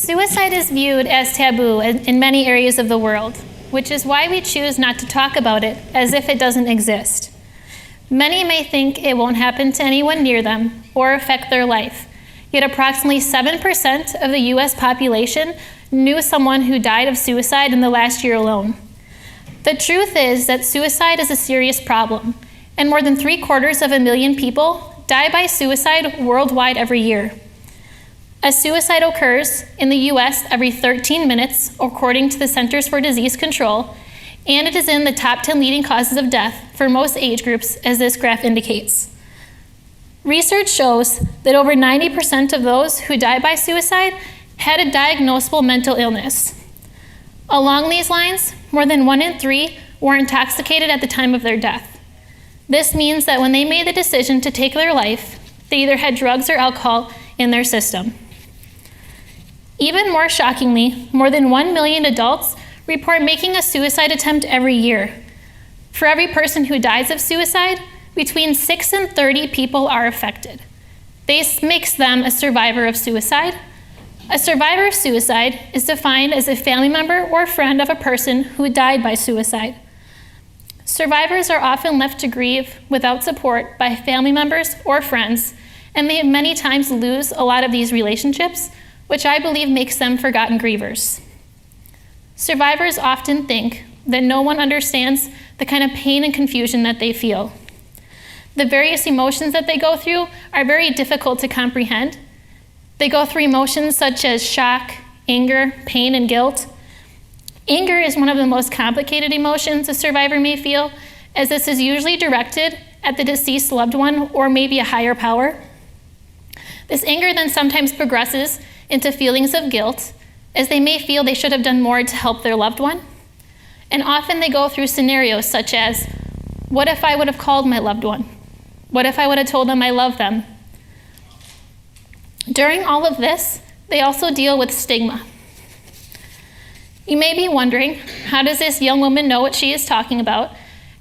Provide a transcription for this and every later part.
Suicide is viewed as taboo in many areas of the world, which is why we choose not to talk about it as if it doesn't exist. Many may think it won't happen to anyone near them or affect their life, yet approximately 7% of the US population knew someone who died of suicide in the last year alone. The truth is that suicide is a serious problem, and more than 750,000 people die by suicide worldwide every year. A suicide occurs in the US every 13 minutes, according to the Centers for Disease Control, and it is in the top 10 leading causes of death for most age groups, as this graph indicates. Research shows that over 90% of those who die by suicide had a diagnosable mental illness. Along these lines, more than 1 in 3 were intoxicated at the time of their death. This means that when they made the decision to take their life, they either had drugs or alcohol in their system. Even more shockingly, more than 1 million adults report making a suicide attempt every year. For every person who dies of suicide, between 6 and 30 people are affected. This makes them a survivor of suicide. A survivor of suicide is defined as a family member or friend of a person who died by suicide. Survivors are often left to grieve without support by family members or friends, and they many times lose a lot of these relationships, which I believe makes them forgotten grievers. Survivors often think that no one understands the kind of pain and confusion that they feel. The various emotions that they go through are very difficult to comprehend. They go through emotions such as shock, anger, pain, and guilt. Anger is one of the most complicated emotions a survivor may feel, as this is usually directed at the deceased loved one or maybe a higher power. This anger then sometimes progresses into feelings of guilt, as they may feel they should have done more to help their loved one. And often they go through scenarios such as, what if I would have called my loved one? What if I would have told them I love them? During all of this, they also deal with stigma. You may be wondering, how does this young woman know what she is talking about,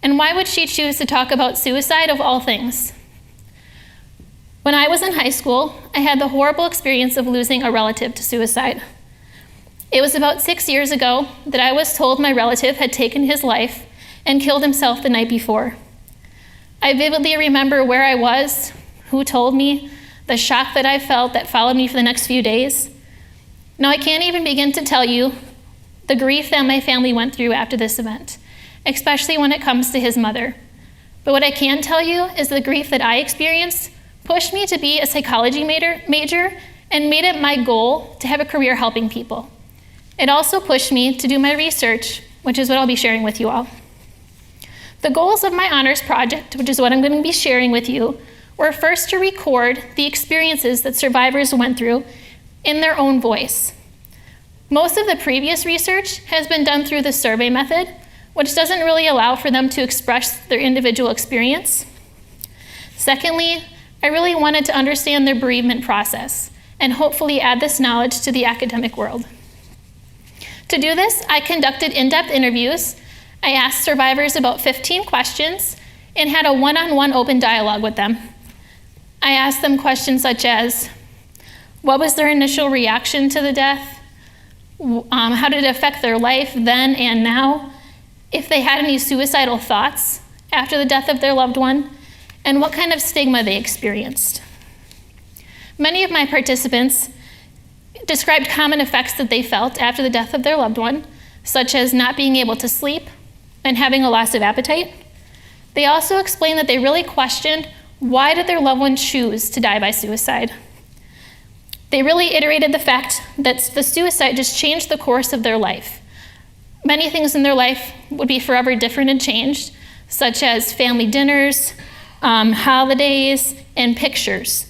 and why would she choose to talk about suicide of all things? When I was in high school, I had the horrible experience of losing a relative to suicide. It was about 6 years ago that I was told my relative had taken his life and killed himself the night before. I vividly remember where I was, who told me, the shock that I felt that followed me for the next few days. Now, I can't even begin to tell you the grief that my family went through after this event, especially when it comes to his mother. But what I can tell you is the grief that I experienced pushed me to be a psychology major and made it my goal to have a career helping people. It also pushed me to do my research, which is what I'll be sharing with you all. The goals of my honors project, which is what I'm going to be sharing with you, were first to record the experiences that survivors went through in their own voice. Most of the previous research has been done through the survey method, which doesn't really allow for them to express their individual experience. Secondly, I really wanted to understand their bereavement process and hopefully add this knowledge to the academic world. To do this, I conducted in-depth interviews. I asked survivors about 15 questions and had a one-on-one open dialogue with them. I asked them questions such as, what was their initial reaction to the death? How did it affect their life then and now? If they had any suicidal thoughts after the death of their loved one, and what kind of stigma they experienced. Many of my participants described common effects that they felt after the death of their loved one, such as not being able to sleep and having a loss of appetite. They also explained that they really questioned, why did their loved one choose to die by suicide? They really iterated the fact that the suicide just changed the course of their life. Many things in their life would be forever different and changed, such as family dinners, holidays, and pictures.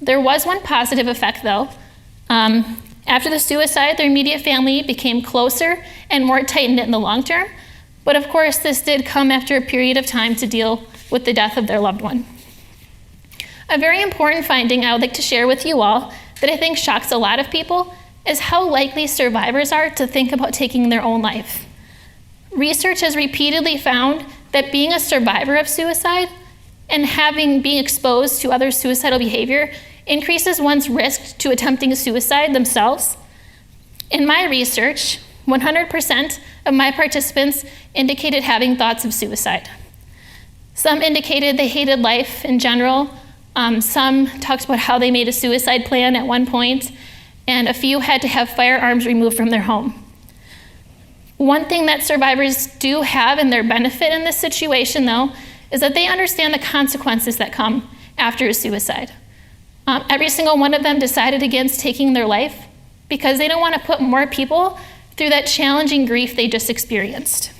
There was one positive effect, though. After the suicide, their immediate family became closer and more tight-knit in the long term. But of course, this did come after a period of time to deal with the death of their loved one. A very important finding I would like to share with you all that I think shocks a lot of people is how likely survivors are to think about taking their own life. Research has repeatedly found that being a survivor of suicide and being exposed to other suicidal behavior increases one's risk to attempting suicide themselves. In my research, 100% of my participants indicated having thoughts of suicide. Some indicated they hated life in general. Some talked about how they made a suicide plan at one point, and a few had to have firearms removed from their home. One thing that survivors do have in their benefit in this situation, though, is that they understand the consequences that come after a suicide. Every single one of them decided against taking their life because they don't want to put more people through that challenging grief they just experienced.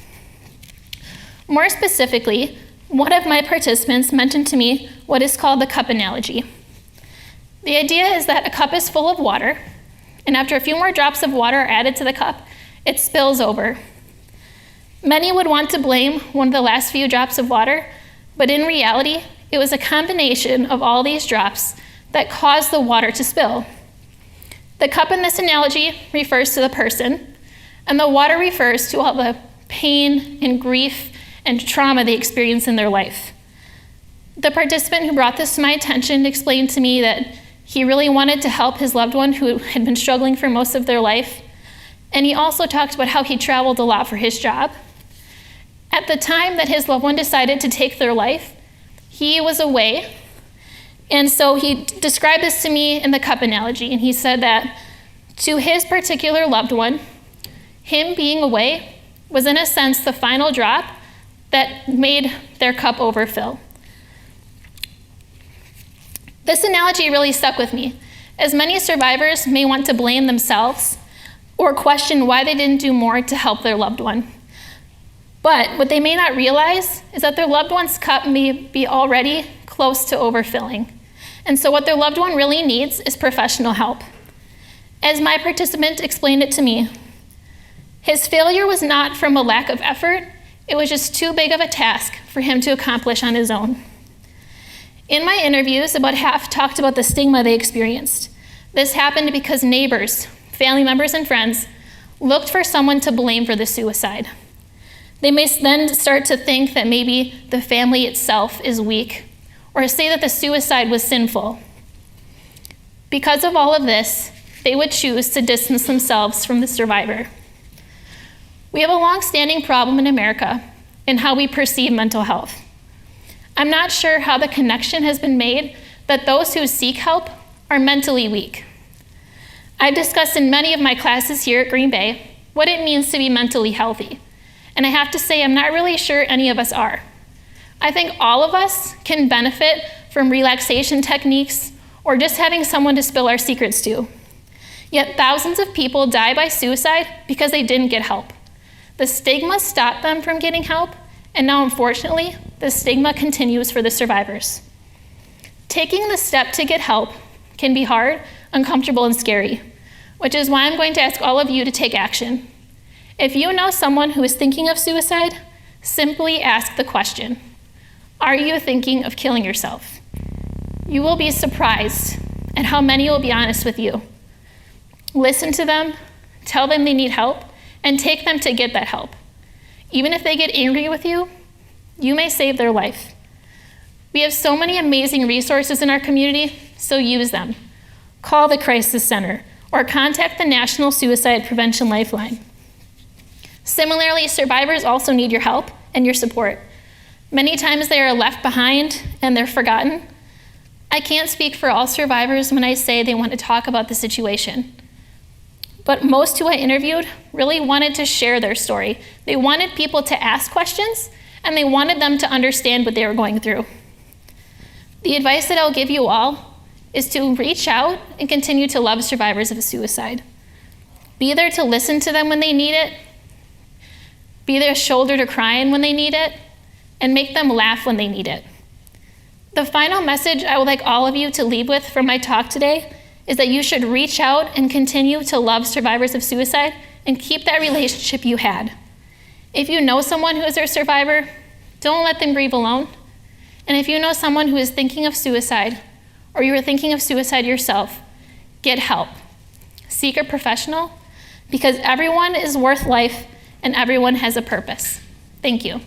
More specifically, one of my participants mentioned to me what is called the cup analogy. The idea is that a cup is full of water, and after a few more drops of water are added to the cup, it spills over. Many would want to blame one of the last few drops of water, but in reality, it was a combination of all these drops that caused the water to spill. The cup in this analogy refers to the person, and the water refers to all the pain and grief and trauma they experience in their life. The participant who brought this to my attention explained to me that he really wanted to help his loved one who had been struggling for most of their life, and he also talked about how he traveled a lot for his job. At the time that his loved one decided to take their life, he was away, and so he described this to me in the cup analogy, and he said that to his particular loved one, him being away was in a sense the final drop that made their cup overfill. This analogy really stuck with me, as many survivors may want to blame themselves or question why they didn't do more to help their loved one. But what they may not realize is that their loved one's cup may be already close to overfilling. And so what their loved one really needs is professional help. As my participant explained it to me, his failure was not from a lack of effort, it was just too big of a task for him to accomplish on his own. In my interviews, about half talked about the stigma they experienced. This happened because neighbors, family members, and friends looked for someone to blame for the suicide. They may then start to think that maybe the family itself is weak, or say that the suicide was sinful. Because of all of this, they would choose to distance themselves from the survivor. We have a long-standing problem in America in how we perceive mental health. I'm not sure how the connection has been made that those who seek help are mentally weak. I've discussed in many of my classes here at Green Bay what it means to be mentally healthy, and I have to say I'm not really sure any of us are. I think all of us can benefit from relaxation techniques or just having someone to spill our secrets to. Yet thousands of people die by suicide because they didn't get help. The stigma stopped them from getting help, and now unfortunately, the stigma continues for the survivors. Taking the step to get help can be hard, uncomfortable, and scary, which is why I'm going to ask all of you to take action. If you know someone who is thinking of suicide, simply ask the question, are you thinking of killing yourself? You will be surprised at how many will be honest with you. Listen to them, tell them they need help, and take them to get that help. Even if they get angry with you, you may save their life. We have so many amazing resources in our community, so use them. Call the Crisis Center or contact the National Suicide Prevention Lifeline. Similarly, survivors also need your help and your support. Many times they are left behind and they're forgotten. I can't speak for all survivors when I say they want to talk about the situation. But most who I interviewed really wanted to share their story. They wanted people to ask questions, and they wanted them to understand what they were going through. The advice that I'll give you all is to reach out and continue to love survivors of suicide. Be there to listen to them when they need it, be their shoulder to cry in when they need it, and make them laugh when they need it. The final message I would like all of you to leave with from my talk today is that you should reach out and continue to love survivors of suicide and keep that relationship you had. If you know someone who is a survivor, don't let them grieve alone. And if you know someone who is thinking of suicide, or you are thinking of suicide yourself, get help. Seek a professional, because everyone is worth life and everyone has a purpose. Thank you.